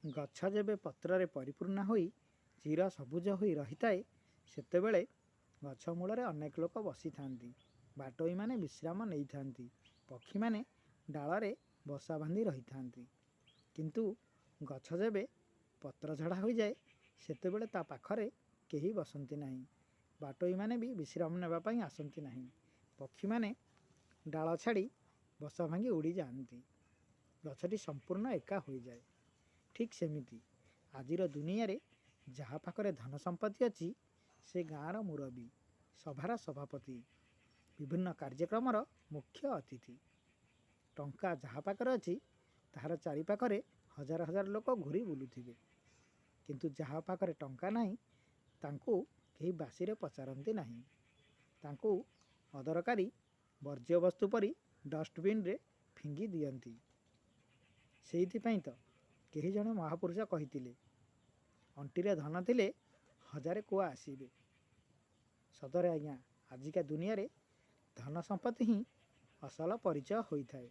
ଗଛ ଯେବେ ପତ୍ରରେ ପରିପୂର୍ଣ୍ଣ ହୋଇ ଚିର ସବୁଜ ହୋଇ ରହିଥାଏ, ସେତେବେଳେ ଗଛ ମୂଳରେ ଅନେକ ଲୋକ ବସିଥାନ୍ତି। ବାଟୋଇମାନେ ବିଶ୍ରାମ ନେଇଥାନ୍ତି। ପକ୍ଷୀମାନେ ଡାଳରେ ବସା ବାନ୍ଧି ରହିଥାନ୍ତି। କିନ୍ତୁ ଗଛ ଯେବେ ପତ୍ରଝଡ଼ା ହୋଇଯାଏ, ସେତେବେଳେ ତା ପାଖରେ କେହି ବସନ୍ତି ନାହିଁ। ବାଟୋଇମାନେ ବି ବିଶ୍ରାମ ନେବା ପାଇଁ ଆସନ୍ତି ନାହିଁ। ପକ୍ଷୀମାନେ ଡାଳ ଛାଡ଼ି ବସା ଭାଙ୍ଗି ଉଡ଼ିଯାଆନ୍ତି। ଗଛଟି ସମ୍ପୂର୍ଣ୍ଣ ଏକା ହୋଇଯାଏ। ଠିକ୍ ସେମିତି ଆଜିର ଦୁନିଆରେ ଯାହା ପାଖରେ ଧନ ସମ୍ପତ୍ତି ଅଛି, ସେ ଗାଁର ମୁରବୀ, ସଭାର ସଭାପତି, ବିଭିନ୍ନ କାର୍ଯ୍ୟକ୍ରମର ମୁଖ୍ୟ ଅତିଥି। ଟଙ୍କା ଯାହା ପାଖରେ ଅଛି, ତାହାର ଚାରିପାଖରେ ହଜାର ହଜାର ଲୋକ ଘୁରି ବୁଲୁଥିବେ। କିନ୍ତୁ ଯାହା ପାଖରେ ଟଙ୍କା ନାହିଁ, ତାଙ୍କୁ କେହି ବାସିରେ ପଚାରନ୍ତି ନାହିଁ। ତାଙ୍କୁ ଅଦରକାରୀ ବର୍ଜ୍ୟବସ୍ତୁ ପରି ଡଷ୍ଟବିନ୍ରେ ଫିଙ୍ଗି ଦିଅନ୍ତି। ସେଇଥିପାଇଁ ତ କେହି ଜଣେ ମହାପୁରୁଷ କହିଥିଲେ, ଅଣ୍ଟିରେ ଧନ ଥିଲେ ହଜାରେ କୁଆ ଆସିବେ। ସତରେ ଆଜ୍ଞା, ଆଜିକା ଦୁନିଆରେ ଧନ ସମ୍ପତ୍ତି ହିଁ ଅସଲ ପରିଚୟ ହୋଇଥାଏ।